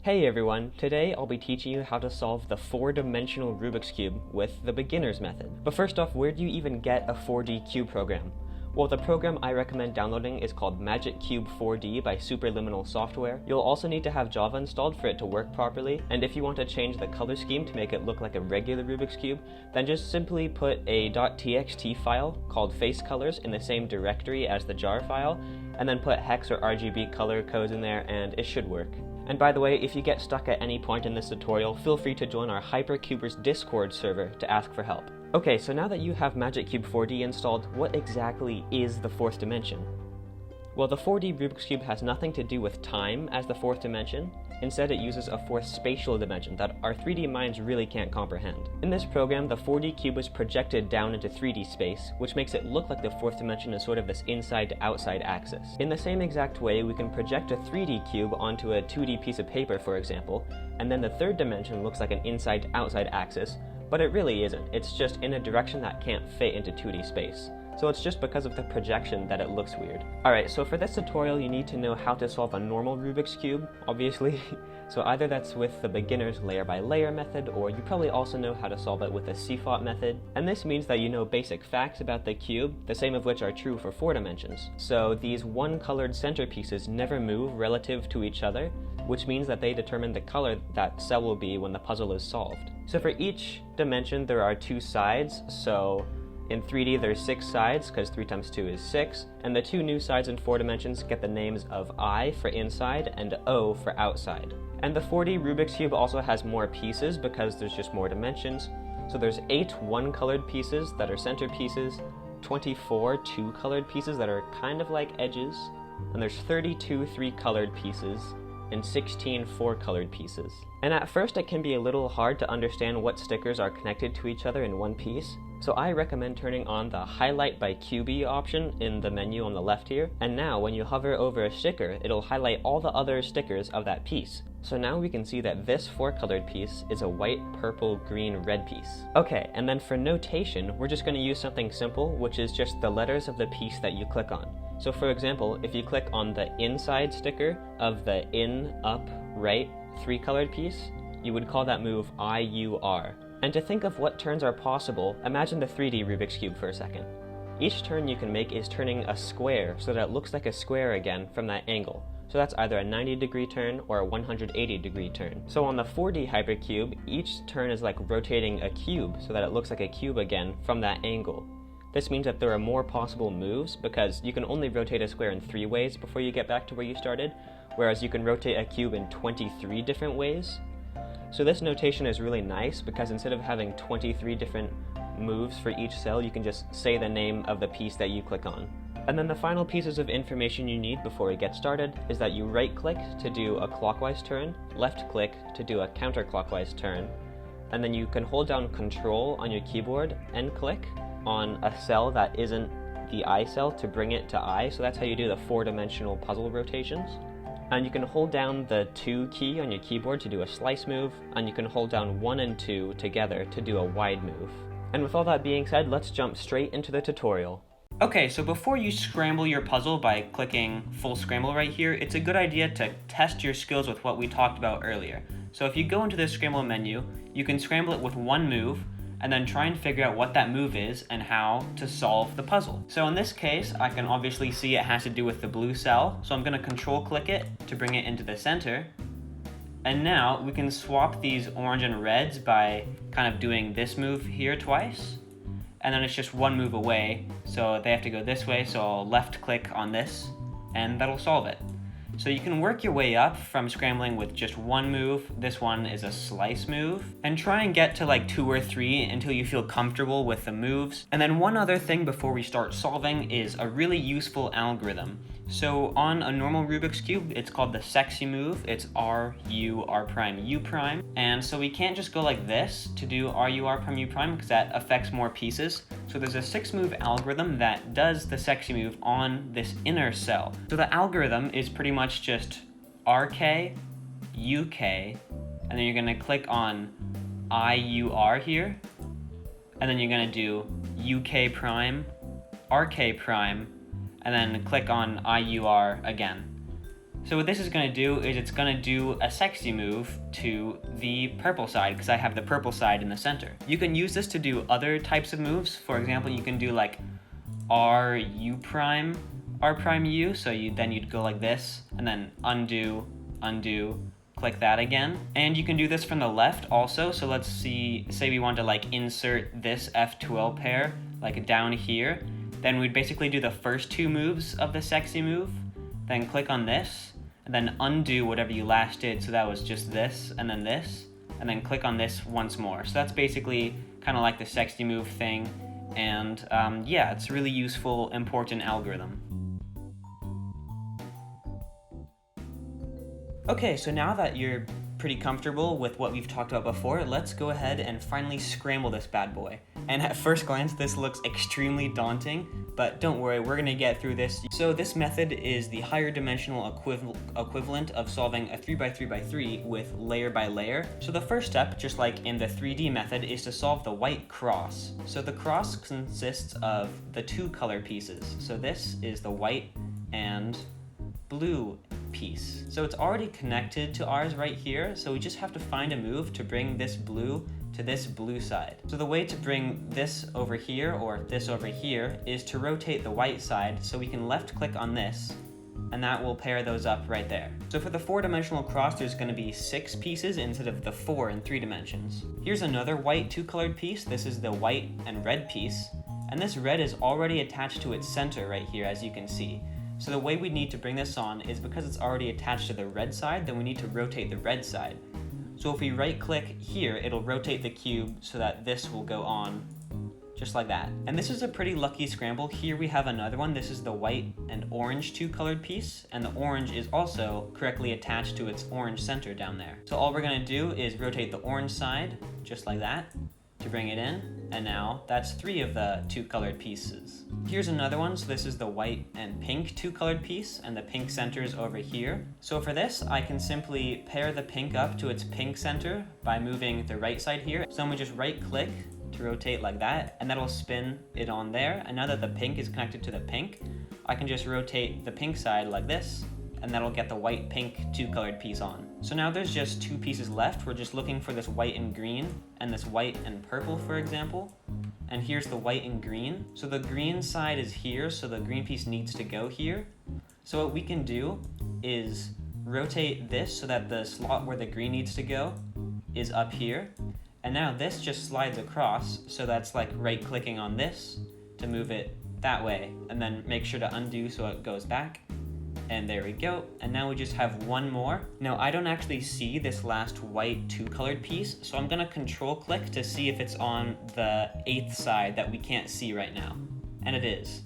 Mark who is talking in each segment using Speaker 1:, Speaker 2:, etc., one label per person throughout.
Speaker 1: Hey everyone, today I'll be teaching you how to solve the 4-dimensional Rubik's Cube with the beginner's method. But first off, where do you even get a 4D cube program? Well, the program I recommend downloading is called Magic Cube 4D by Superliminal Software. You'll also need to have Java installed for it to work properly, and if you want to change the color scheme to make it look like a regular Rubik's Cube, then just simply put a .txt file called face colors in the same directory as the jar file, and then put hex or RGB color codes in there and it should work. And by the way, if you get stuck at any point in this tutorial, feel free to join our Hypercubers Discord server to ask for help. Okay, so now that you have Magic Cube 4D installed, what exactly is the fourth dimension? Well, the 4D Rubik's Cube has nothing to do with time as the fourth dimension. Instead, it uses a fourth spatial dimension that our 3D minds really can't comprehend. In this program, the 4D cube is projected down into 3D space, which makes it look like the fourth dimension is sort of this inside-to-outside axis. In the same exact way, we can project a 3D cube onto a 2D piece of paper, for example, and then the third dimension looks like an inside-outside axis, but it really isn't. It's just in a direction that can't fit into 2D space. So it's just because of the projection that it looks weird. Alright, so for this tutorial you need to know how to solve a normal Rubik's Cube, obviously. So either that's with the beginner's layer by layer method, or you probably also know how to solve it with a CFOT method. And this means that you know basic facts about the cube, the same of which are true for 4 dimensions. So these one-colored centerpieces never move relative to each other, which means that they determine the color that cell will be when the puzzle is solved. So for each dimension there are 2 sides, so in 3D there's 6 sides, because 3 times 2 is 6, and the 2 new sides in 4 dimensions get the names of I for inside and O for outside. And the 4D Rubik's Cube also has more pieces because there's just more dimensions. So there's 8 one-colored pieces that are centerpieces, 24 two-colored pieces that are kind of like edges, and there's 32 3-colored pieces, and 16 4-colored pieces. And at first it can be a little hard to understand what stickers are connected to each other in one piece, so I recommend turning on the Highlight by QB option in the menu on the left here, and now when you hover over a sticker, it'll highlight all the other stickers of that piece. So now we can see that this 4-colored piece is a white, purple, green, red piece. Okay, and then for notation, we're just going to use something simple, which is just the letters of the piece that you click on. So for example, if you click on the inside sticker of the in, up, right 3-colored piece, you would call that move IUR. And to think of what turns are possible, imagine the 3D Rubik's Cube for a second. Each turn you can make is turning a square so that it looks like a square again from that angle. So that's either a 90-degree turn or a 180-degree turn. So on the 4D Hypercube, each turn is like rotating a cube so that it looks like a cube again from that angle. This means that there are more possible moves because you can only rotate a square in 3 ways before you get back to where you started, whereas you can rotate a cube in 23 different ways. So this notation is really nice because instead of having 23 different moves for each cell, you can just say the name of the piece that you click on. And then the final pieces of information you need before we get started is that you right-click to do a clockwise turn, left-click to do a counterclockwise turn, and then you can hold down Control on your keyboard and click on a cell that isn't the I cell to bring it to I, so that's how you do the 4-dimensional puzzle rotations. And you can hold down the 2 key on your keyboard to do a slice move, and you can hold down 1 and 2 together to do a wide move. And with all that being said, let's jump straight into the tutorial. Okay, so before you scramble your puzzle by clicking full scramble right here, it's a good idea to test your skills with what we talked about earlier. So if you go into the scramble menu, you can scramble it with 1 move, and then try and figure out what that move is and how to solve the puzzle. So in this case, I can obviously see it has to do with the blue cell, so I'm going to control click it to bring it into the center. And now we can swap these orange and reds by kind of doing this move here twice, and then it's just 1 move away, so they have to go this way, so I'll left click on this, and that'll solve it. So you can work your way up from scrambling with just 1 move. This one is a slice move, and try and get to like 2 or 3 until you feel comfortable with the moves. And then one other thing before we start solving is a really useful algorithm. So on a normal Rubik's Cube, it's called the sexy move. It's R, U, R prime, U prime. And so we can't just go like this to do R, U, R prime, U prime because that affects more pieces. So there's a 6-move algorithm that does the sexy move on this inner cell. So the algorithm is pretty much just RK, UK, and then you're gonna click on IUR here, and then you're gonna do UK prime, RK prime, and then click on IUR again. So what this is going to do is it's going to do a sexy move to the purple side, because I have the purple side in the center. You can use this to do other types of moves. For example, you can do like R prime U, so you'd go like this, and then undo, click that again. And you can do this from the left also, so let's say we want to like insert this F12 pair like down here, then we'd basically do the first two moves of the sexy move, then click on this, and then undo whatever you last did, so that was just this, and then click on this once more. So that's basically kind of like the sexy move thing, and yeah, it's a really useful, important algorithm. Okay, so now that you're pretty comfortable with what we've talked about before, let's go ahead and finally scramble this bad boy. And at first glance, this looks extremely daunting, but don't worry, we're gonna get through this. So this method is the higher dimensional equivalent of solving a 3x3x3 with layer by layer. So the first step, just like in the 3D method, is to solve the white cross. So the cross consists of the two color pieces. So this is the white and blue piece. So it's already connected to ours right here, so we just have to find a move to bring this blue to this blue side. So the way to bring this over here, or this over here, is to rotate the white side, so we can left click on this, and that will pair those up right there. So for the 4-dimensional cross, there's going to be 6 pieces instead of the 4 in 3 dimensions. Here's another white 2-colored piece. This is the white and red piece, and this red is already attached to its center right here, as you can see. So the way we need to bring this on is, because it's already attached to the red side, then we need to rotate the red side. So if we right click here, it'll rotate the cube so that this will go on just like that. And this is a pretty lucky scramble. Here we have another one. This is the white and orange 2-colored piece, and the orange is also correctly attached to its orange center down there. So all we're gonna do is rotate the orange side just like that to bring it in, and now that's 3 of the 2-colored pieces. Here's another one. So this is the white and pink 2-colored piece, and the pink center is over here. So for this, I can simply pair the pink up to its pink center by moving the right side here. So I'm gonna just right click to rotate like that, and that'll spin it on there. And now that the pink is connected to the pink, I can just rotate the pink side like this, and that'll get the white pink 2-colored piece on. So now there's just 2 pieces left. We're just looking for this white and green, and this white and purple, for example. And here's the white and green. So the green side is here, so the green piece needs to go here. So what we can do is rotate this so that the slot where the green needs to go is up here. And now this just slides across, so that's like right clicking on this to move it that way, and then make sure to undo so it goes back. And there we go. And now we just have one more. Now I don't actually see this last white 2-colored piece, so I'm gonna control click to see if it's on the 8th side that we can't see right now. And it is.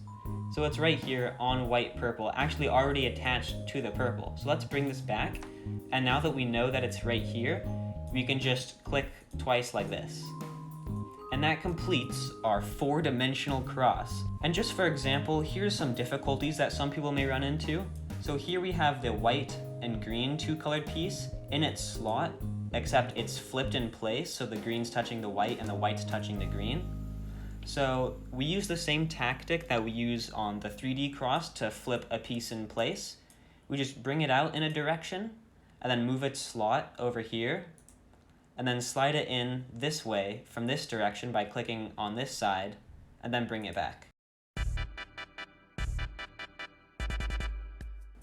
Speaker 1: So it's right here on white purple, actually already attached to the purple. So let's bring this back. And now that we know that it's right here, we can just click twice like this. And that completes our 4-dimensional cross. And just for example, here's some difficulties that some people may run into. So here we have the white and green 2-colored piece in its slot, except it's flipped in place, so the green's touching the white and the white's touching the green. So we use the same tactic that we use on the 3D cross to flip a piece in place. We just bring it out in a direction, and then move its slot over here, and then slide it in this way from this direction by clicking on this side, and then bring it back.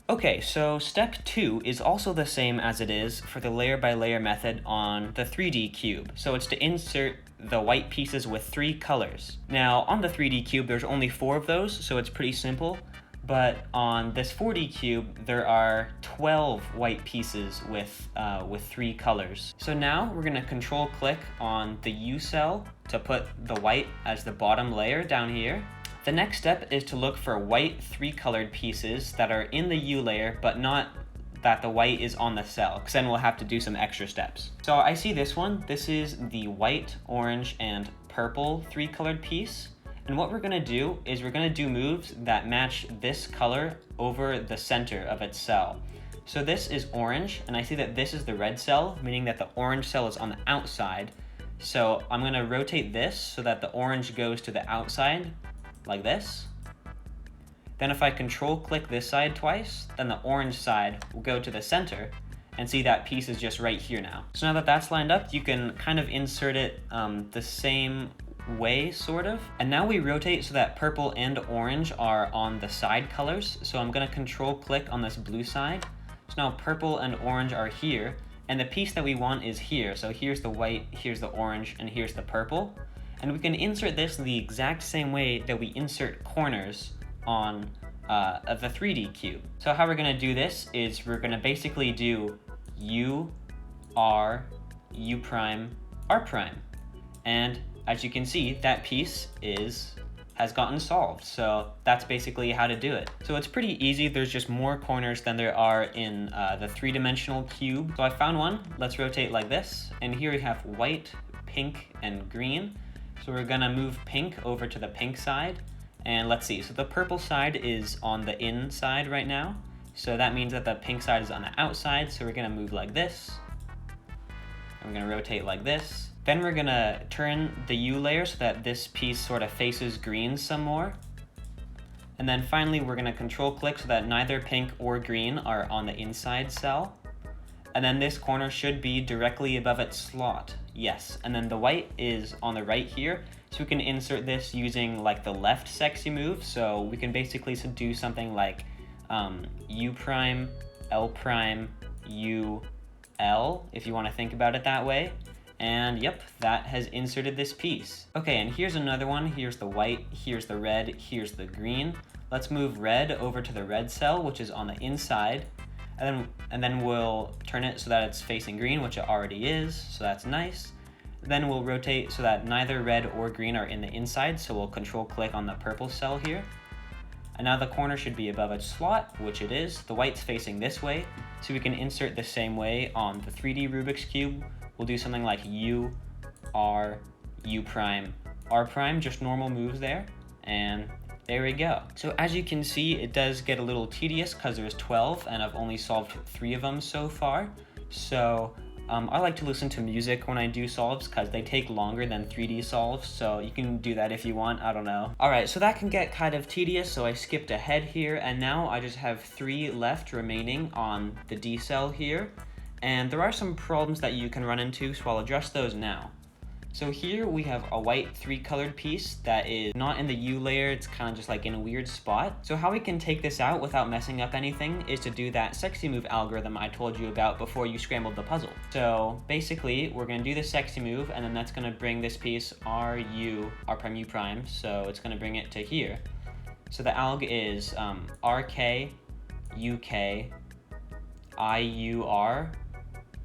Speaker 1: Okay, so step 2 is also the same as it is for the layer by layer method on the 3D cube. So it's to insert the white pieces with 3 colors. Now on the 3D cube, there's only 4 of those, so it's pretty simple. But on this 4D cube, there are 12 white pieces with 3 colors. So now we're gonna control click on the U cell to put the white as the bottom layer down here. The next step is to look for white 3-colored pieces that are in the U layer, but not that the white is on the cell, because then we'll have to do some extra steps. So I see this one. This is the white, orange, and purple 3-colored piece. And what we're gonna do is we're gonna do moves that match this color over the center of its cell. So this is orange, and I see that this is the red cell, meaning that the orange cell is on the outside. So I'm gonna rotate this so that the orange goes to the outside, like this. Then if I control click this side twice, then the orange side will go to the center, and see that piece is just right here now. So now that that's lined up, you can kind of insert it the same way, sort of. And now we rotate so that purple and orange are on the side colors. So I'm gonna control click on this blue side. So now purple and orange are here, and the piece that we want is here. So here's the white, here's the orange, and here's the purple. And we can insert this the exact same way that we insert corners on the 3D cube. So how we're gonna do this is we're gonna basically do U, R, U prime, R prime. And as you can see, that piece has gotten solved. So that's basically how to do it. So it's pretty easy. There's just more corners than there are in the 3-dimensional cube. So I found one. Let's rotate like this. And here we have white, pink, and green. So we're gonna move pink over to the pink side. And let's see, so the purple side is on the inside right now. So that means that the pink side is on the outside. So we're gonna move like this. And we're gonna rotate like this. Then we're gonna turn the U layer so that this piece sort of faces green some more. And then finally, we're gonna control click so that neither pink or green are on the inside cell. And then this corner should be directly above its slot. Yes, and then the white is on the right here. So we can insert this using like the left sexy move. So we can basically do something like U prime, L prime, U, L, if you want to think about it that way. And yep, that has inserted this piece. Okay, and here's another one. Here's the white, here's the red, here's the green. Let's move red over to the red cell, which is on the inside. And then we'll turn it so that it's facing green, which it already is, so that's nice. Then we'll rotate so that neither red or green are in the inside, so we'll control click on the purple cell here. And now the corner should be above its slot, which it is. The white's facing this way, so we can insert the same way on the 3D Rubik's Cube. We'll do something like U, R, U prime, R prime, just normal moves there. And there we go. So as you can see, it does get a little tedious because there's 12 and I've only solved 3 of them so far. So I like to listen to music when I do solves because they take longer than 3D solves. So you can do that if you want, I don't know. All right, so that can get kind of tedious. So I skipped ahead here and now I just have 3 left remaining on the D cell here. And there are some problems that you can run into, so I'll address those now. So here we have a white 3-colored piece that is not in the U layer, it's kind of just like in a weird spot. So how we can take this out without messing up anything is to do that sexy move algorithm I told you about before you scrambled the puzzle. So basically, we're gonna do the sexy move and then that's gonna bring this piece R prime U prime, so it's gonna bring it to here. So the alg is RK, UK, IUR,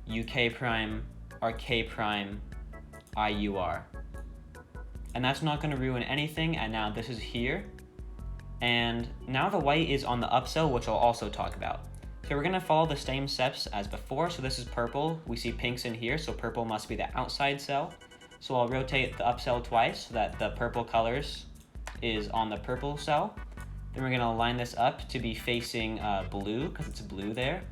Speaker 1: UK prime, RK prime, IUR. And that's not going to ruin anything, and now this is here. And now the white is on the up cell, which I'll also talk about. So we're going to follow the same steps as before. So this is purple. We see pinks in here, so purple must be the outside cell. So I'll rotate the up cell twice so that the purple colors is on the purple cell. Then we're going to line this up to be facing blue, because it's blue there.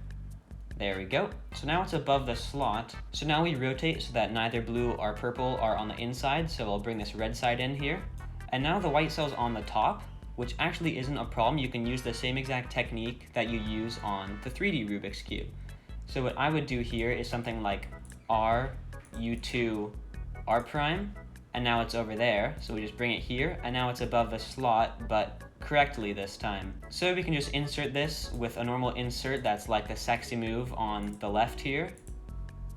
Speaker 1: There we go. So now it's above the slot. So now we rotate so that neither blue or purple are on the inside. So I'll bring this red side in here. And now the white cell's on the top, which actually isn't a problem. You can use the same exact technique that you use on the 3D Rubik's Cube. So what I would do here is something like R, U2, R prime, and now it's over there. So we just bring it here, and now it's above the slot, but correctly this time. So we can just insert this with a normal insert that's like the sexy move on the left here.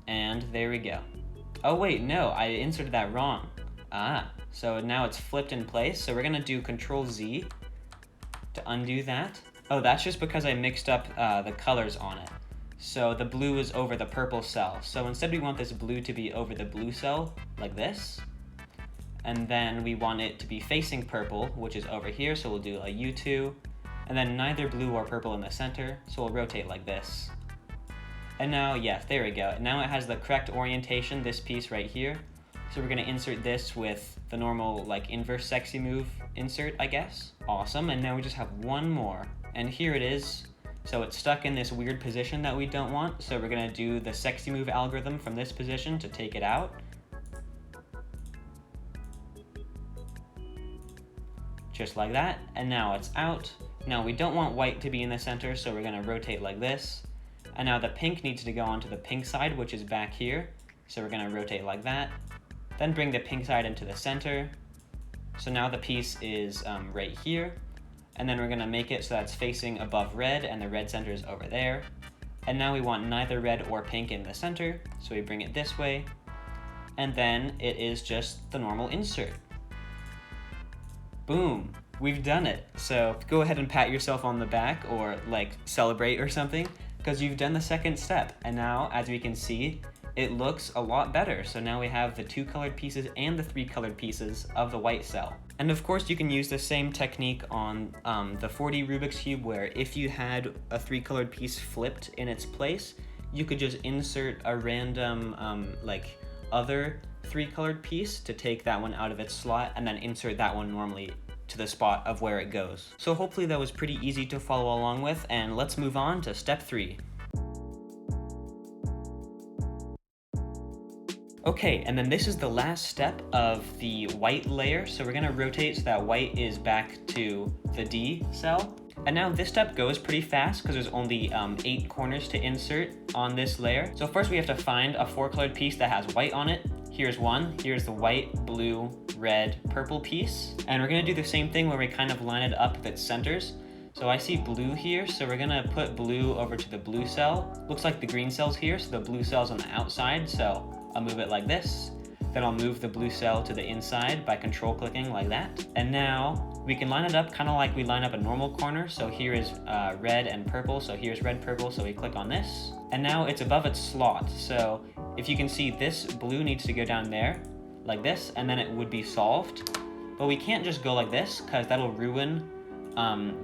Speaker 1: And there we go. Oh wait, no, I inserted that wrong. So now it's flipped in place. So we're gonna do Control Z to undo that. Oh, that's just because I mixed up the colors on it. So the blue is over the purple cell. So instead we want this blue to be over the blue cell, like this. And then we want it to be facing purple, which is over here, so we'll do a U2. And then neither blue or purple in the center, so we'll rotate like this. And now, yes, there we go. Now it has the correct orientation, this piece right here. So we're gonna insert this with the normal, like, inverse sexy move insert, I guess. Awesome, and now we just have one more. And here it is. So it's stuck in this weird position that we don't want, so we're gonna do the sexy move algorithm from this position to take it out. Just like that, and now it's out. Now we don't want white to be in the center, so we're going to rotate like this. And now the pink needs to go onto the pink side, which is back here. So we're going to rotate like that. Then bring the pink side into the center. So now the piece is right here. And then we're going to make it so that's facing above red, and the red center is over there. And now we want neither red or pink in the center, so we bring it this way. And then it is just the normal insert. Boom, we've done it. So go ahead and pat yourself on the back, or like celebrate or something, because you've done the second step. And now, as we can see, it looks a lot better. So now we have the 2 colored pieces and the 3 colored pieces of the white cell. And of course you can use the same technique on the 4D Rubik's Cube, where if you had a 3 colored piece flipped in its place, you could just insert a random like other 3 colored piece to take that one out of its slot, and then insert that one normally to the spot of where it goes. So hopefully that was pretty easy to follow along with, and let's move on to step 3. Okay, and then this is the last step of the white layer. So we're gonna rotate so that white is back to the D cell. And now this step goes pretty fast because there's only 8 corners to insert on this layer. So first we have to find a 4 colored piece that has white on it. Here's one, here's the white, blue, red, purple piece. And we're gonna do the same thing where we kind of line it up with its centers. So I see blue here, so we're gonna put blue over to the blue cell. Looks like the green cell's here, so the blue cell's on the outside, so I'll move it like this. Then I'll move the blue cell to the inside by control clicking like that. And now we can line it up kind of like we line up a normal corner. So here is red and purple, so here's red, purple, so we click on this. And now it's above its slot. So if you can see, this blue needs to go down there like this, and then it would be solved. But we can't just go like this, because that'll ruin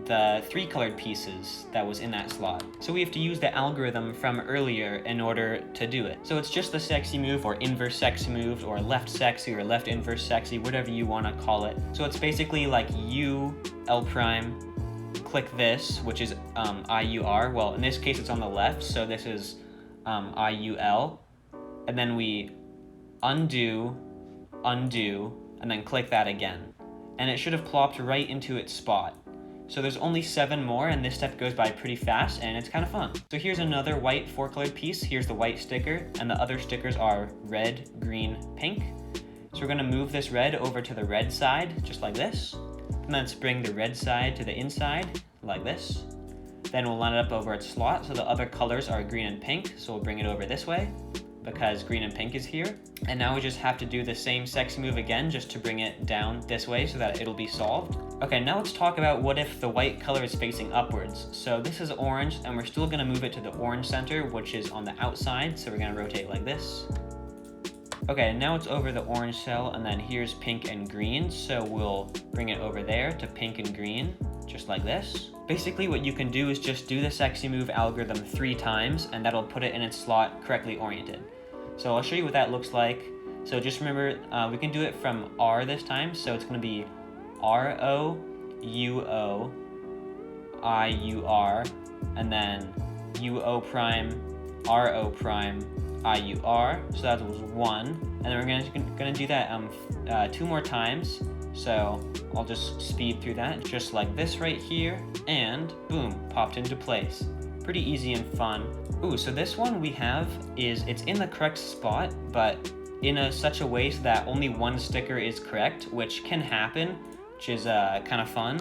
Speaker 1: the 3 colored pieces that was in that slot. So we have to use the algorithm from earlier in order to do it. So it's just the sexy move, or inverse sexy move, or left sexy, or left inverse sexy, whatever you want to call it. So it's basically like U, L prime, click this, which is IUR. Well, in this case it's on the left, so this is IUL. And then we undo, and then click that again. And it should have plopped right into its spot. So there's only 7 more, and this step goes by pretty fast, and it's kind of fun. So here's another white 4 colored piece. Here's the white sticker, and the other stickers are red, green, pink. So we're gonna move this red over to the red side, just like this. And let's bring the red side to the inside, like this. Then we'll line it up over its slot, so the other colors are green and pink, so we'll bring it over this way, because green and pink is here. And now we just have to do the same sexy move again, just to bring it down this way so that it'll be solved. Okay, now let's talk about what if the white color is facing upwards. So this is orange, and we're still gonna move it to the orange center, which is on the outside, so we're gonna rotate like this. Okay, now it's over the orange cell, and then here's pink and green, so we'll bring it over there to pink and green, just like this. Basically what you can do is just do the sexy move algorithm 3 times, and that'll put it in its slot correctly oriented. So I'll show you what that looks like. So just remember, we can do it from R this time, so it's gonna be R-O, U-O, I-U-R, and then U-O prime, R-O prime, I-U-R, so that was 1. And then we're gonna do that 2 more times. So I'll just speed through that, just like this right here, and boom, popped into place. Pretty easy and fun. Ooh, so this one we have is, it's in the correct spot, but in such a way so that only 1 sticker is correct, which can happen, which is kind of fun.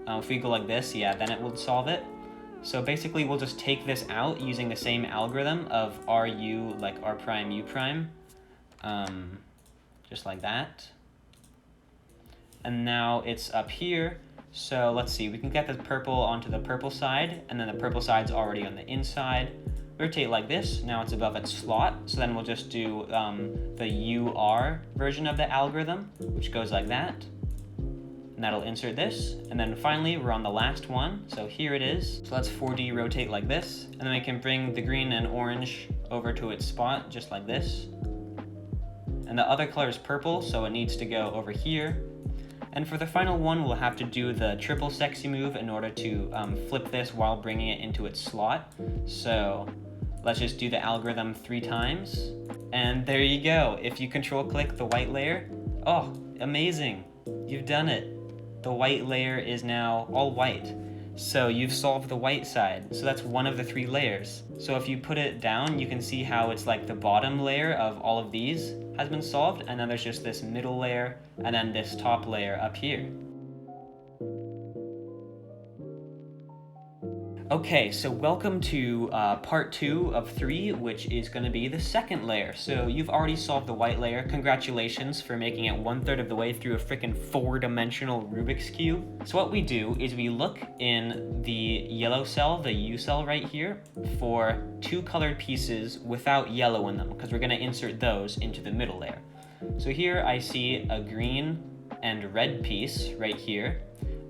Speaker 1: If we go like this, yeah, then it will solve it. So basically we'll just take this out using the same algorithm of RU, like R prime, U prime, just like that. And now it's up here. So let's see, we can get the purple onto the purple side, and then the purple side's already on the inside. Rotate like this, now it's above its slot. So then we'll just do the UR version of the algorithm, which goes like that. And that'll insert this. And then finally, we're on the last one. So here it is. So let's 4D rotate like this. And then we can bring the green and orange over to its spot, just like this. And the other color is purple, so it needs to go over here. And for the final one, we'll have to do the triple sexy move in order to flip this while bringing it into its slot. So let's just do the algorithm 3 times. And there you go. If you control click the white layer, oh, amazing. You've done it. The white layer is now all white. So you've solved the white side, so that's one of the 3 layers. So if you put it down, you can see how it's like the bottom layer of all of these has been solved, and then there's just this middle layer, and then this top layer up here. Okay, so welcome to part 2 of 3, which is going to be the second layer. So you've already solved the white layer. Congratulations for making it 1/3 of the way through a freaking 4-dimensional Rubik's Cube. So what we do is we look in the yellow cell, the U cell right here, for 2 colored pieces without yellow in them, because we're going to insert those into the middle layer. So here I see a green and red piece right here.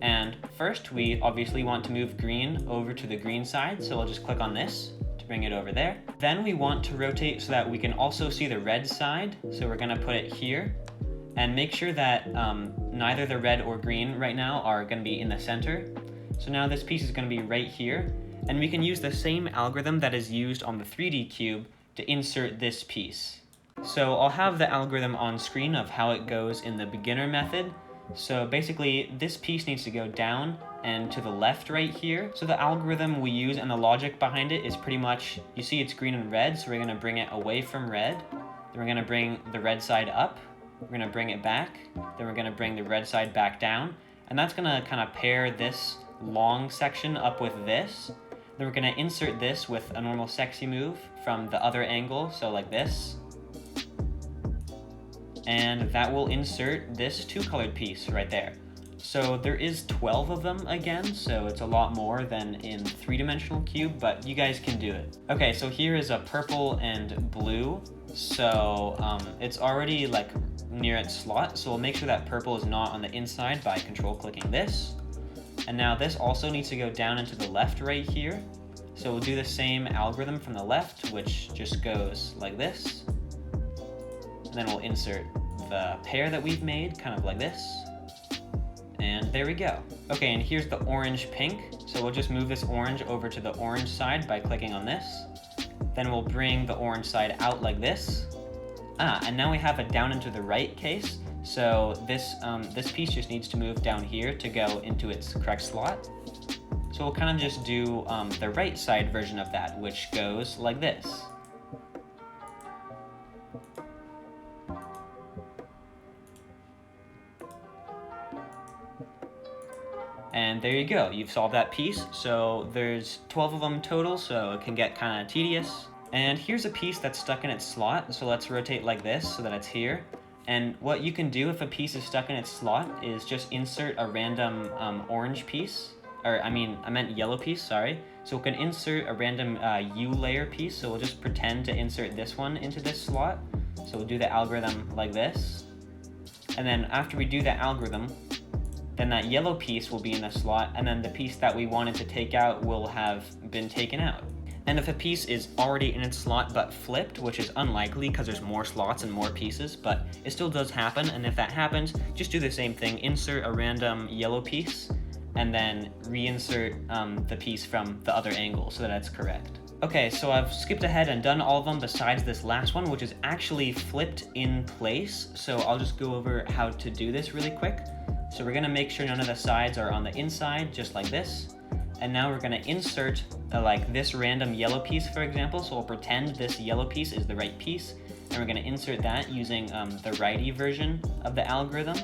Speaker 1: And first, we obviously want to move green over to the green side, so we'll just click on this to bring it over there. Then we want to rotate so that we can also see the red side, so we're going to put it here. And make sure that neither the red or green right now are going to be in the center. So now this piece is going to be right here, and we can use the same algorithm that is used on the 3D cube to insert this piece. So I'll have the algorithm on screen of how it goes in the beginner method. So basically, this piece needs to go down and to the left right here. So the algorithm we use and the logic behind it is pretty much, you see it's green and red, so we're going to bring it away from red. Then we're going to bring the red side up. We're going to bring it back. Then we're going to bring the red side back down. And that's going to kind of pair this long section up with this. Then we're going to insert this with a normal sexy move from the other angle, so like this. And that will insert this 2-colored piece right there. So there is 12 of them again, so it's a lot more than in 3-dimensional cube, but you guys can do it. Okay, so here is a purple and blue. So it's already like near its slot, so we'll make sure that purple is not on the inside by control clicking this. And now this also needs to go down into the left right here. So we'll do the same algorithm from the left, which just goes like this. And then we'll insert the pair that we've made, kind of like this. And there we go. Okay, and here's the orange pink. So we'll just move this orange over to the orange side by clicking on this. Then we'll bring the orange side out like this. And now we have a down into the right case. So this piece just needs to move down here to go into its correct slot. So we'll kind of just do the right side version of that, which goes like this. And there you go, you've solved that piece. So there's 12 of them total, so it can get kind of tedious. And here's a piece that's stuck in its slot, so let's rotate like this so that it's here. And what you can do if a piece is stuck in its slot is just insert a random orange piece, or I meant yellow piece, sorry. So we can insert a random U layer piece, so we'll just pretend to insert this one into this slot. So we'll do the algorithm like this. And then after we do that algorithm, then that yellow piece will be in the slot, and then the piece that we wanted to take out will have been taken out. And if a piece is already in its slot but flipped, which is unlikely because there's more slots and more pieces, but it still does happen, and if that happens, just do the same thing. Insert a random yellow piece, and then reinsert the piece from the other angle so that it's correct. Okay, so I've skipped ahead and done all of them besides this last one, which is actually flipped in place. So I'll just go over how to do this really quick. So we're gonna make sure none of the sides are on the inside, just like this. And now we're gonna insert like this random yellow piece, for example. So we'll pretend this yellow piece is the right piece, and we're gonna insert that using the righty version of the algorithm.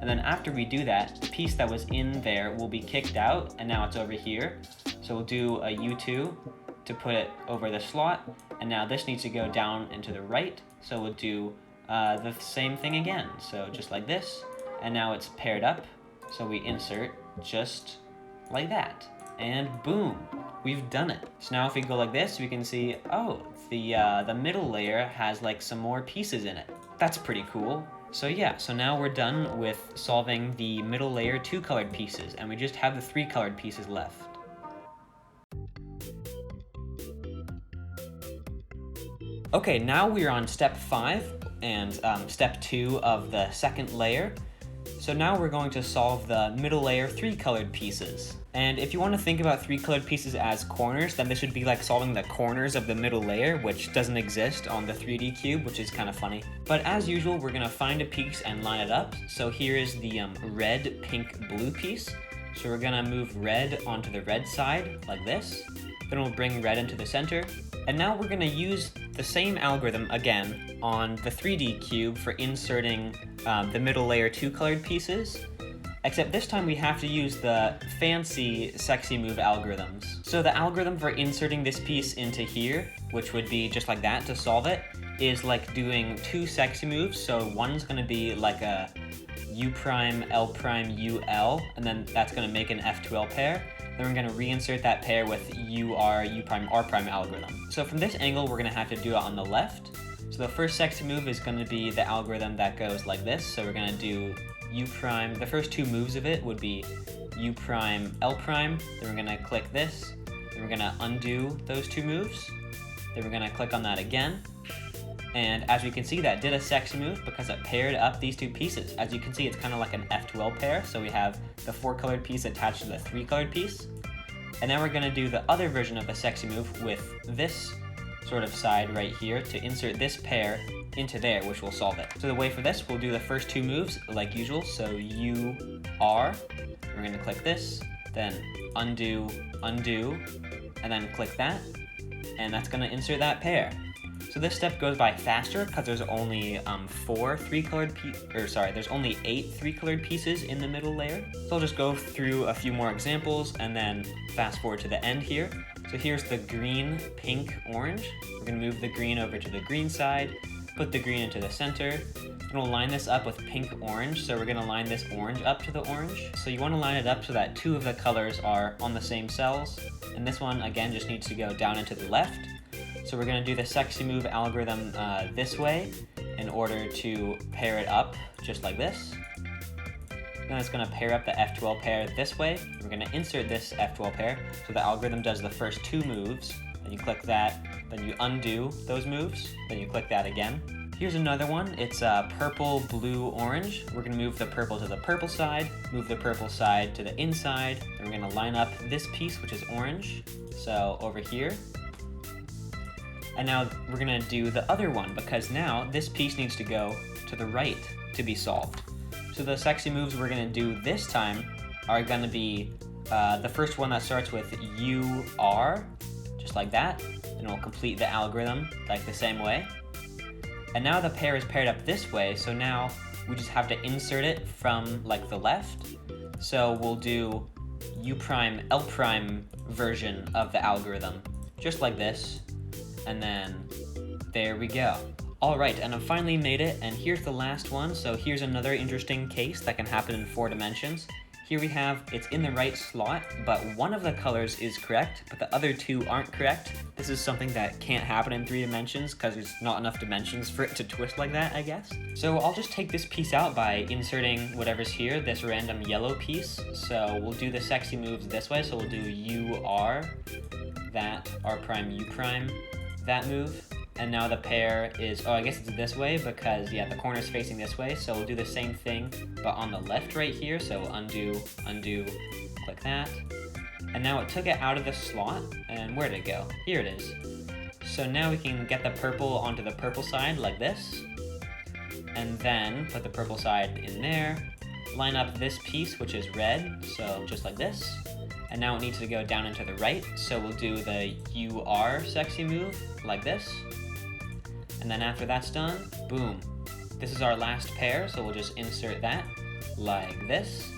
Speaker 1: And then after we do that, the piece that was in there will be kicked out, and now it's over here. So we'll do a U2 to put it over the slot, and now this needs to go down and to the right. So we'll do the same thing again. So just like this. And now it's paired up, so we insert just like that, and boom, we've done it. So now if we go like this, we can see, oh, the middle layer has like some more pieces in it. That's pretty cool. So yeah, so now we're done with solving the middle layer 2-colored pieces, and we just have the 3-colored pieces left. Okay, now we're on step 5 and step 2 of the second layer. So now we're going to solve the middle layer 3-colored pieces. And if you want to think about 3-colored pieces as corners, then this would be like solving the corners of the middle layer, which doesn't exist on the 3D cube, which is kind of funny. But as usual, we're going to find a piece and line it up. So here is the red, pink, blue piece. So we're gonna move red onto the red side, like this. Then we'll bring red into the center. And now we're gonna use the same algorithm again on the 3D cube for inserting the middle layer 2 colored pieces. Except this time we have to use the fancy sexy move algorithms. So the algorithm for inserting this piece into here, which would be just like that to solve it, is like doing 2 sexy moves. So one's gonna be like a U prime, L prime, UL, and then that's gonna make an F2L pair. Then we're gonna reinsert that pair with UR, U prime, R prime algorithm. So from this angle, we're gonna have to do it on the left. So the first sexy move is gonna be the algorithm that goes like this. So we're gonna do U prime, the first 2 moves of it would be U prime, L prime, then we're gonna click this, then we're gonna undo those 2 moves, then we're gonna click on that again, and as we can see, that did a sexy move because it paired up these 2 pieces. As you can see, it's kind of like an F2L pair, so we have the 4 colored piece attached to the 3 colored piece, and now we're gonna do the other version of the sexy move with this sort of side right here to insert this pair into there, which will solve it. So the way for this, we'll do the first 2 moves like usual. So U, R, we're gonna click this, then undo, undo, and then click that, and that's gonna insert that pair. So this step goes by faster because there's only there's only 8 3-colored pieces in the middle layer. So I'll just go through a few more examples and then fast forward to the end here. So here's the green, pink, orange. We're gonna move the green over to the green side, put the green into the center, and we'll line this up with pink, orange. So we're gonna line this orange up to the orange. So you wanna line it up so that 2 of the colors are on the same cells. And this one, again, just needs to go down and to the left. So we're gonna do the sexy move algorithm this way in order to pair it up just like this. Then it's gonna pair up the F2L pair this way. We're gonna insert this F2L pair. So the algorithm does the first 2 moves, then you click that, then you undo those moves, then you click that again. Here's another one. It's purple, blue, orange. We're gonna move the purple to the purple side, move the purple side to the inside, then we're gonna line up this piece, which is orange, so over here. And now we're gonna do the other one because now this piece needs to go to the right to be solved. So the sexy moves we're gonna do this time are gonna be the first one that starts with UR, just like that, and we'll complete the algorithm like the same way. And now the pair is paired up this way, so now we just have to insert it from like the left. So we'll do U prime, L prime version of the algorithm, just like this. And then there we go. All right, and I've finally made it, and here's the last one. So here's another interesting case that can happen in 4 dimensions. Here we have, it's in the right slot, but one of the colors is correct, but the other 2 aren't correct. This is something that can't happen in 3 dimensions because there's not enough dimensions for it to twist like that, I guess. So I'll just take this piece out by inserting whatever's here, this random yellow piece. So we'll do the sexy moves this way. So we'll do UR, that, R prime, U prime, that move. And now the pair is, I guess it's this way because, yeah, the corner's facing this way. So we'll do the same thing, but on the left right here. So undo, undo, click that. And now it took it out of the slot, and where'd it go? Here it is. So now we can get the purple onto the purple side like this, and then put the purple side in there, line up this piece, which is red, so just like this. And now it needs to go down and to the right, so we'll do the UR sexy move like this. And then after that's done, boom. This is our last pair, so we'll just insert that like this,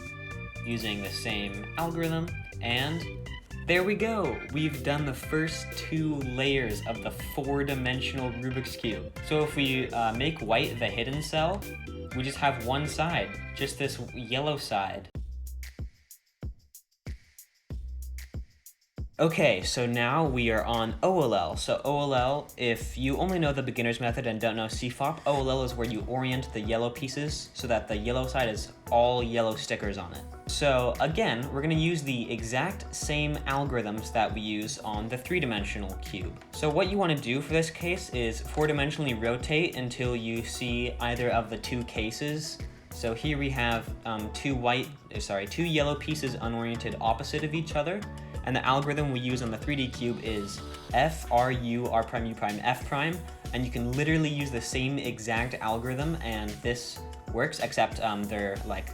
Speaker 1: using the same algorithm, and there we go! We've done the first 2 layers of the 4-dimensional Rubik's Cube. So if we make white the hidden cell, we just have one side, just this yellow side. Okay, so now we are on OLL. So OLL, if you only know the beginner's method and don't know CFOP, OLL is where you orient the yellow pieces so that the yellow side is all yellow stickers on it. So again, we're gonna use the exact same algorithms that we use on the 3-dimensional cube. So what you wanna do for this case is 4-dimensionally rotate until you see either of the 2 cases. So here we have 2 yellow pieces unoriented opposite of each other. And the algorithm we use on the 3D cube is F, R, U, R prime, U prime, F prime. And you can literally use the same exact algorithm and this works, except they're like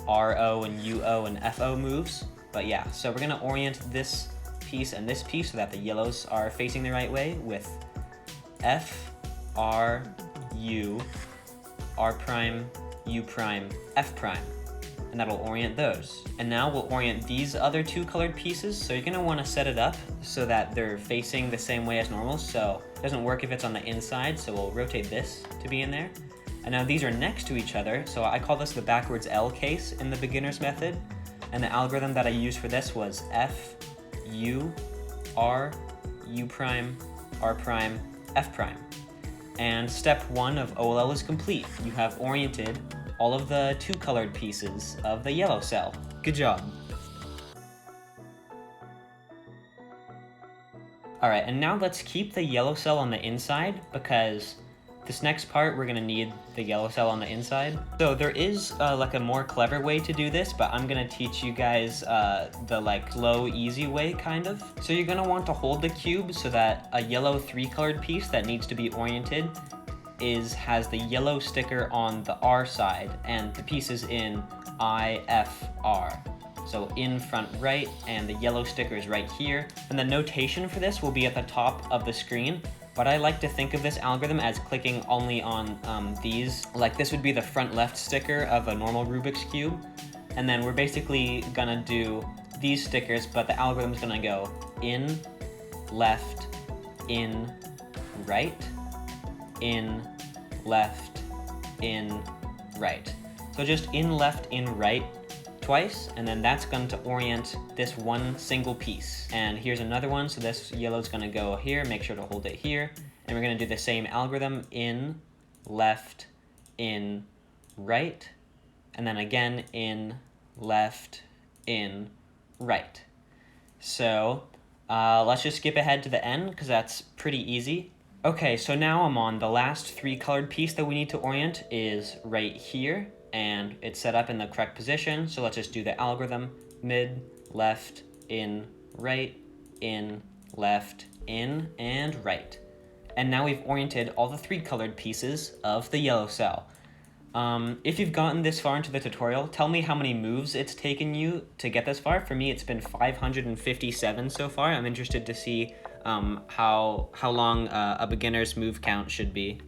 Speaker 1: RO and UO and FO moves. But yeah, so we're gonna orient this piece and this piece so that the yellows are facing the right way with F, R, U, R prime, U prime, F prime. And that'll orient those. And now we'll orient these other two colored pieces. So you're gonna wanna set it up so that they're facing the same way as normal. So it doesn't work if it's on the inside, so we'll rotate this to be in there. And now these are next to each other, so I call this the backwards L case in the beginner's method. And the algorithm that I used for this was F, U, R, U prime, R prime, F prime. And step 1 of OLL is complete. You have oriented all of the two colored pieces of the yellow cell. Good job. All right, and now let's keep the yellow cell on the inside because this next part we're gonna need the yellow cell on the inside. So there is like a more clever way to do this, but I'm gonna teach you guys the like low easy way kind of. So you're gonna want to hold the cube so that a yellow 3-colored piece that needs to be oriented has the yellow sticker on the R side and the piece is in IFR. So in front right, and the yellow sticker is right here. And the notation for this will be at the top of the screen, but I like to think of this algorithm as clicking only on these. Like this would be the front left sticker of a normal Rubik's Cube. And then we're basically gonna do these stickers, but the algorithm's gonna go in, left, in, right, in, left, in, right. So just in, left, in, right twice, and then that's going to orient this one single piece. And here's another one, so this yellow's gonna go here, make sure to hold it here, and we're gonna do the same algorithm, in, left, in, right, and then again in, left, in, right. So let's just skip ahead to the end because that's pretty easy. Okay, so now I'm on the last 3-colored piece that we need to orient is right here, and it's set up in the correct position. So let's just do the algorithm, mid, left, in, left, in, and right. And now we've oriented all the 3-colored pieces of the yellow cell. If you've gotten this far into the tutorial, tell me how many moves it's taken you to get this far. For me, it's been 557 so far. I'm interested to see how long a beginner's move count should be.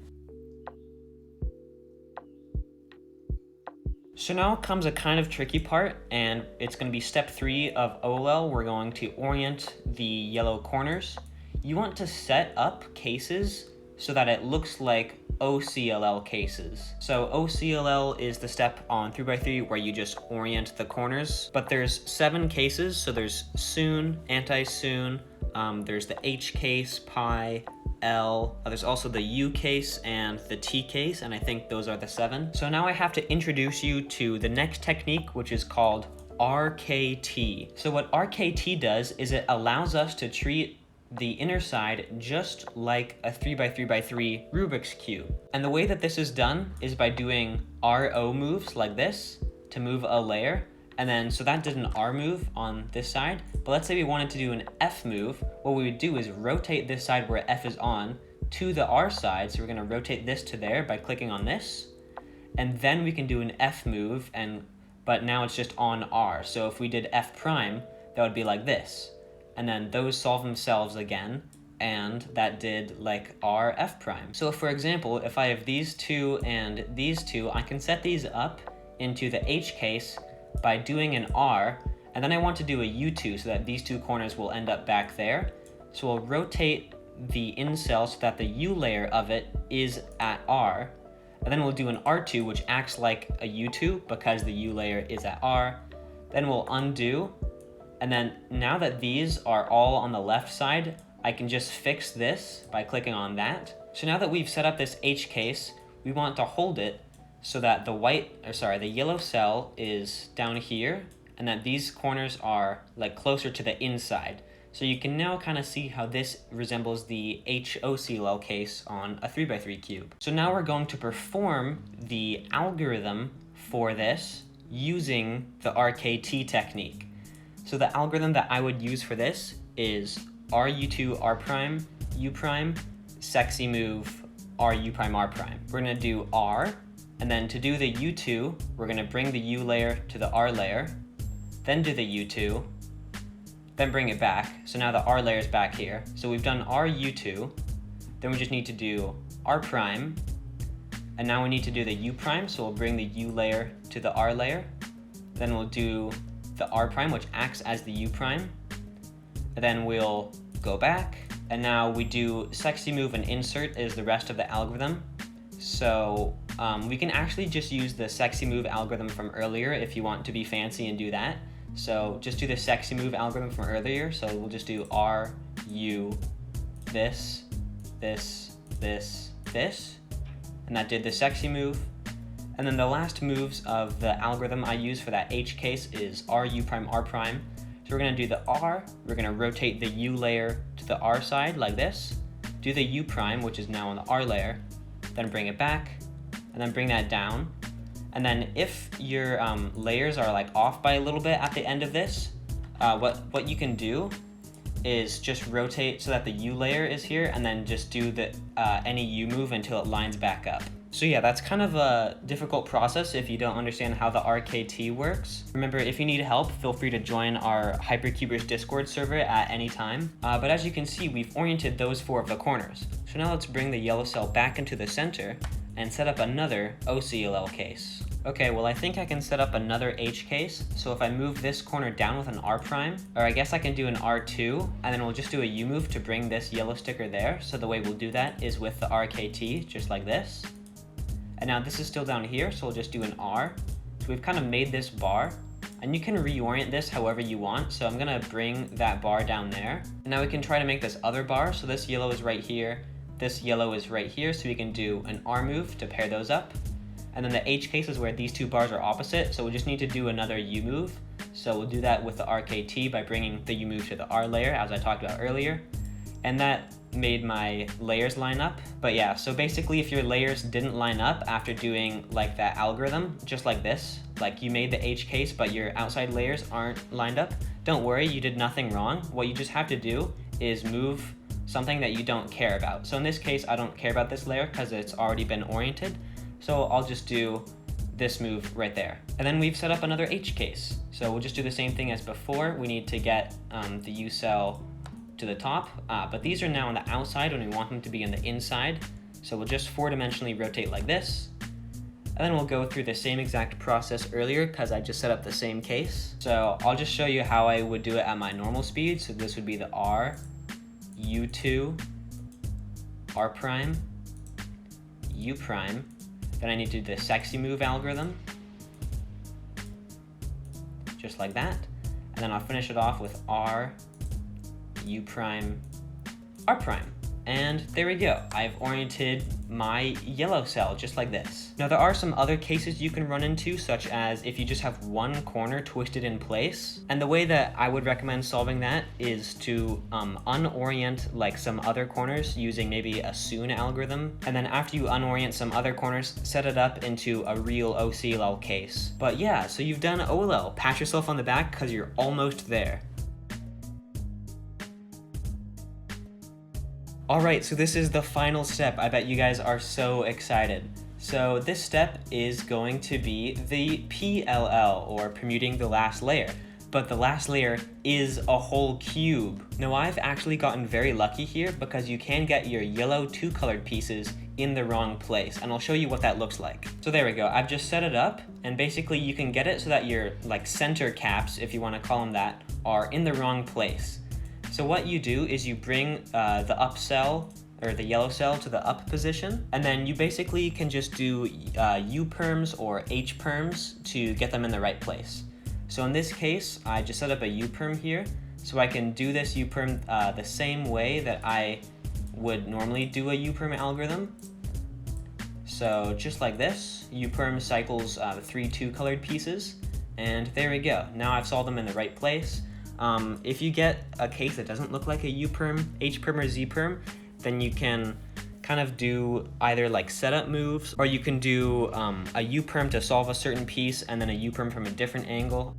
Speaker 1: So now comes a kind of tricky part, and it's going to be step 3 of OLL. We're going to orient the yellow corners. You want to set up cases so that it looks like OCLL cases. So OCLL is the step on 3x3 where you just orient the corners, but there's 7 cases. So there's soon, anti-soon, there's the H case, pi, L, there's also the U case and the T case, and I think those are the 7. So now I have to introduce you to the next technique, which is called RKT. So what RKT does is it allows us to treat the inner side just like a 3x3x3 Rubik's Cube. And the way that this is done is by doing RO moves like this to move a layer. And then, so that did an R move on this side, but let's say we wanted to do an F move. What we would do is rotate this side where F is on to the R side. So we're gonna rotate this to there by clicking on this. And then we can do an F move, but now it's just on R. So if we did F prime, that would be like this. And then those solve themselves again, and that did like R F prime. So for example, if I have these two and these two, I can set these up into the H case by doing an R, and then I want to do a U2 so that these two corners will end up back there. So we'll rotate the in cell so that the U layer of it is at R, and then we'll do an R2 which acts like a U2 because the U layer is at R. Then we'll undo, and then now that these are all on the left side, I can just fix this by clicking on that. So now that we've set up this H case, we want to hold it so that the yellow cell is down here, and that these corners are like closer to the inside. So you can now kind of see how this resembles the HOCLL case on a 3x3 cube. So now we're going to perform the algorithm for this using the RKT technique. So the algorithm that I would use for this is RU2 R prime, U prime, sexy move, RU prime R prime. We're gonna do R, And then to do the U2, we're going to bring the U layer to the R layer, then do the U2, then bring it back. So now the R layer is back here. So we've done R U2, then we just need to do R prime, and now we need to do the U prime, so we'll bring the U layer to the R layer, then we'll do the R prime, which acts as the U prime, and then we'll go back, and now we do sexy move and insert is the rest of the algorithm. So we can actually just use the sexy move algorithm from earlier if you want to be fancy and do that. So just do the sexy move algorithm from earlier. So we'll just do R, U, this, this, this, this, and that did the sexy move. And then the last moves of the algorithm I use for that H case is R, U prime, R prime. So we're gonna do the R, we're gonna rotate the U layer to the R side like this, do the U prime, which is now on the R layer, then bring it back, and then bring that down. And then if your layers are like off by a little bit at the end of this, what you can do is just rotate so that the U layer is here, and then just do the any U move until it lines back up. So yeah, that's kind of a difficult process if you don't understand how the RKT works. Remember, if you need help, feel free to join our Hypercubers Discord server at any time. But as you can see, we've oriented those 4 of the corners. So now let's bring the yellow cell back into the center and set up another OCLL case. Okay, well I think I can set up another H case. So if I move this corner down with an R prime, or I guess I can do an R2, and then we'll just do a U move to bring this yellow sticker there. So the way we'll do that is with the RKT, just like this. And now this is still down here, so we'll just do an R. So we've kind of made this bar, and you can reorient this however you want. So I'm gonna bring that bar down there. And now we can try to make this other bar. So this yellow is right here, this yellow is right here, so we can do an R move to pair those up. And then the H case is where these 2 bars are opposite, so we just need to do another U move. So we'll do that with the RKT by bringing the U move to the R layer, as I talked about earlier. And that made my layers line up. But yeah, so basically if your layers didn't line up after doing like that algorithm, just like this, like you made the H case but your outside layers aren't lined up, don't worry, you did nothing wrong. What you just have to do is move something that you don't care about. So in this case, I don't care about this layer because it's already been oriented. So I'll just do this move right there. And then we've set up another H case. So we'll just do the same thing as before. We need to get the U cell to the top, but these are now on the outside when we want them to be on the inside. So we'll just 4-dimensionally rotate like this. And then we'll go through the same exact process earlier because I just set up the same case. So I'll just show you how I would do it at my normal speed. So this would be the R, U2, R prime, U prime. Then I need to do the sexy move algorithm, just like that. And then I'll finish it off with R, U prime, R prime. And there we go. I've oriented my yellow cell just like this. Now there are some other cases you can run into, such as if you just have one corner twisted in place. And the way that I would recommend solving that is to unorient like some other corners using maybe a Soon algorithm. And then after you unorient some other corners, set it up into a real OCLL case. But yeah, so you've done OLL. Pat yourself on the back because you're almost there. Alright, so this is the final step. I bet you guys are so excited. So this step is going to be the PLL, or permuting the last layer. But the last layer is a whole cube. Now I've actually gotten very lucky here because you can get your yellow 2-colored pieces in the wrong place, and I'll show you what that looks like. So there we go, I've just set it up, and basically you can get it so that your like center caps, if you want to call them that, are in the wrong place. So what you do is you bring the up cell, or the yellow cell, to the up position, and then you basically can just do U perms or H perms to get them in the right place. So in this case, I just set up a U perm here, so I can do this U perm the same way that I would normally do a U perm algorithm. So just like this, U perm cycles 3 2-colored pieces, and there we go. Now I've solved them in the right place. If you get a case that doesn't look like a U perm, H perm, or Z perm, then you can kind of do either like setup moves, or you can do a U perm to solve a certain piece and then a U perm from a different angle.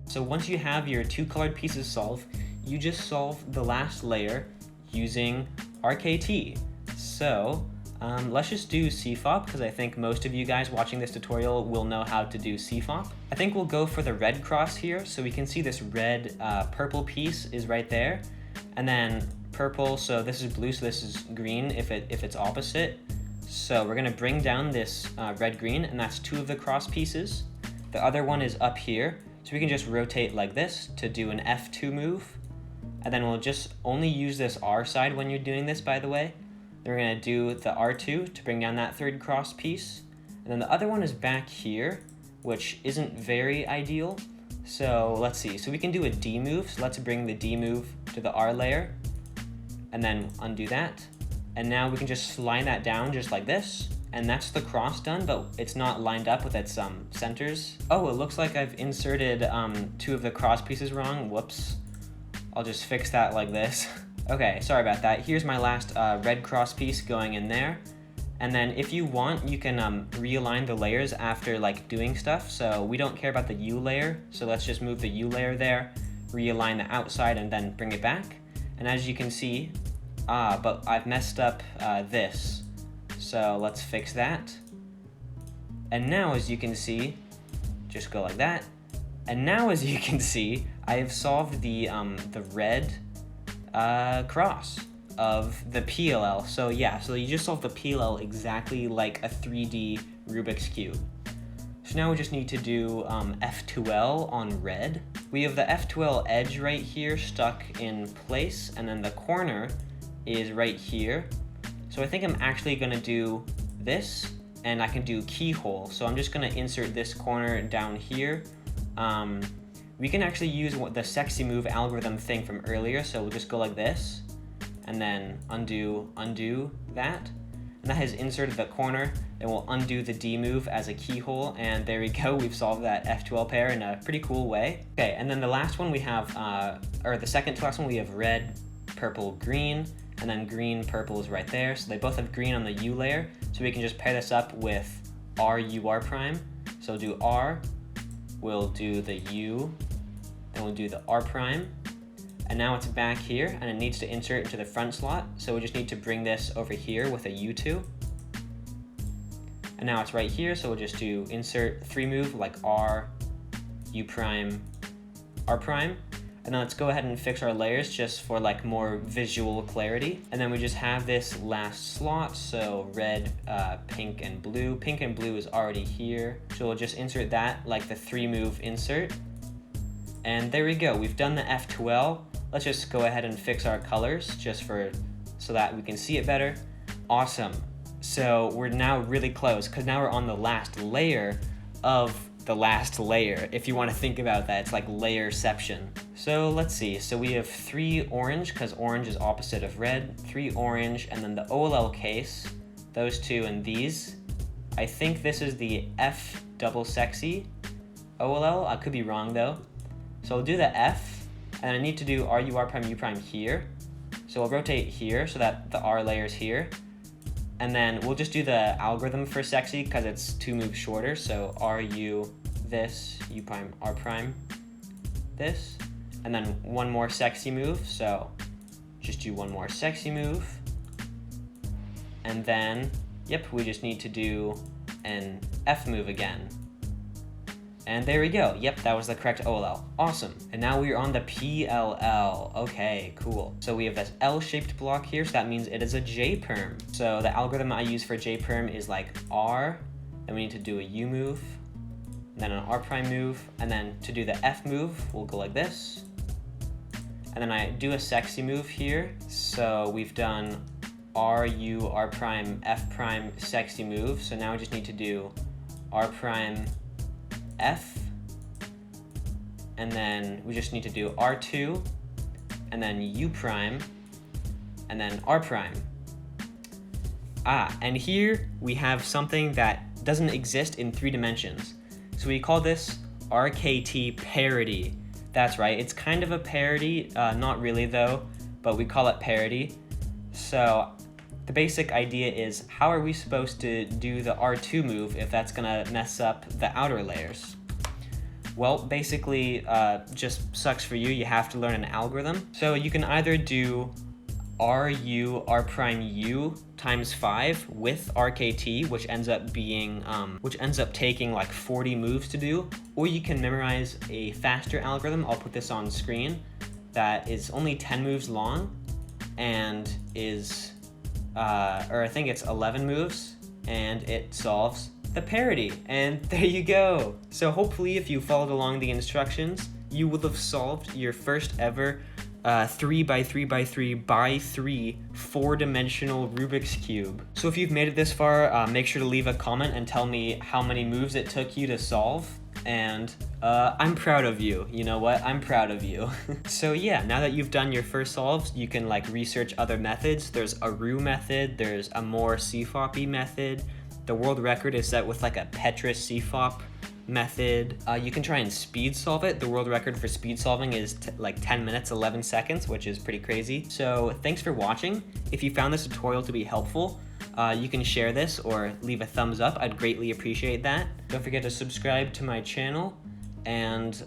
Speaker 1: So once you have your 2-colored pieces solved, you just solve the last layer using RKT. So let's just do CFOP, because I think most of you guys watching this tutorial will know how to do CFOP. I think we'll go for the red cross here, so we can see this red purple piece is right there, and then purple, so this is blue, so this is green if it's opposite. So we're gonna bring down this red-green, and that's 2 of the cross pieces. The other one is up here, so we can just rotate like this to do an F2 move. And then we'll just only use this R side when you're doing this, by the way. Then we're gonna do the R2 to bring down that 3rd cross piece. And then the other one is back here, which isn't very ideal. So let's see, so we can do a D move. So let's bring the D move to the R layer and then undo that. And now we can just slide that down just like this. And that's the cross done, but it's not lined up with its centers. Oh, it looks like I've inserted 2 of the cross pieces wrong. Whoops. I'll just fix that like this. Okay, sorry about that. Here's my last red cross piece going in there. And then if you want, you can realign the layers after like doing stuff. So we don't care about the U layer. So let's just move the U layer there, realign the outside, and then bring it back. And as you can see, but I've messed up this. So let's fix that. And now as you can see, just go like that. And now as you can see, I have solved the red cross of the PLL. So yeah, so you just solved the PLL exactly like a 3D Rubik's Cube. So now we just need to do F2L on red. We have the F2L edge right here stuck in place, and then the corner is right here. So I think I'm actually gonna do this, and I can do keyhole. So I'm just gonna insert this corner down here. We can actually use the sexy move algorithm thing from earlier, so we'll just go like this, and then undo that. And that has inserted the corner, and we'll undo the D move as a keyhole, and there we go, we've solved that F2L pair in a pretty cool way. Okay, and then the last one we have, or the second to last one, we have red, purple, green, and then green, purple is right there. So they both have green on the U layer, so we can just pair this up with R, U, R prime. So we'll do R, we'll do the U, and we'll do the R prime. And now it's back here, and it needs to insert into the front slot, so we just need to bring this over here with a U2. And now it's right here, so we'll just do insert 3 move, like R, U prime, R prime. And then let's go ahead and fix our layers just for like more visual clarity. And then we just have this last slot, so red, pink, and blue. Pink and blue is already here, so we'll just insert that like the 3 move insert. And there we go, we've done the F2L. Let's just go ahead and fix our colors just so that we can see it better. Awesome. So we're now really close, because now we're on the last layer of the last layer. If you want to think about that, it's like layerception. So let's see, so we have 3 orange, because orange is opposite of red, 3 orange, and then the OLL case, those 2 and these. I think this is the F double sexy OLL, I could be wrong though. So we'll do the F, and I need to do R, U, R prime, U prime here. So we'll rotate here so that the R layer is here. And then we'll just do the algorithm for sexy because it's 2 moves shorter. So R, U, this, U prime, R prime, this. And then 1 more sexy move. So just do 1 more sexy move. And then, yep, we just need to do an F move again. And there we go. Yep, that was the correct OLL. Awesome. And now we're on the PLL. Okay, cool. So we have this L-shaped block here, so that means it is a J-perm. So the algorithm I use for J-perm is like R, then we need to do a U move, then an R prime move, and then to do the F move, we'll go like this. And then I do a sexy move here. So we've done R, U, R prime, F prime, sexy move. So now we just need to do R prime, F, and then we just need to do R2, and then U prime, and then R prime. And here we have something that doesn't exist in 3 dimensions. So we call this RKT parity. That's right, it's kind of a parity, not really though, but we call it parity. So the basic idea is, how are we supposed to do the R2 move if that's gonna mess up the outer layers? Well, basically, just sucks for you, you have to learn an algorithm. So you can either do R prime U times 5 with RKT, which ends up taking like 40 moves to do, or you can memorize a faster algorithm. I'll put this on screen, that is only 10 moves long and is or I think it's 11 moves, and it solves the parity. And there you go. So hopefully if you followed along the instructions, you will have solved your first ever 3x3x3x3 four-dimensional Rubik's Cube. So if you've made it this far, make sure to leave a comment and tell me how many moves it took you to solve. And I'm proud of you. You know what? I'm proud of you. So yeah, now that you've done your first solves, you can like research other methods. There's a Roux method, there's a more CFOP-y method. The world record is set with like a Petrus CFOP method. You can try and speed solve it. The world record for speed solving is like 10 minutes, 11 seconds, which is pretty crazy. So thanks for watching. If you found this tutorial to be helpful, you can share this or leave a thumbs up. I'd greatly appreciate that. Don't forget to subscribe to my channel, and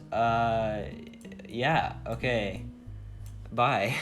Speaker 1: yeah, okay, bye.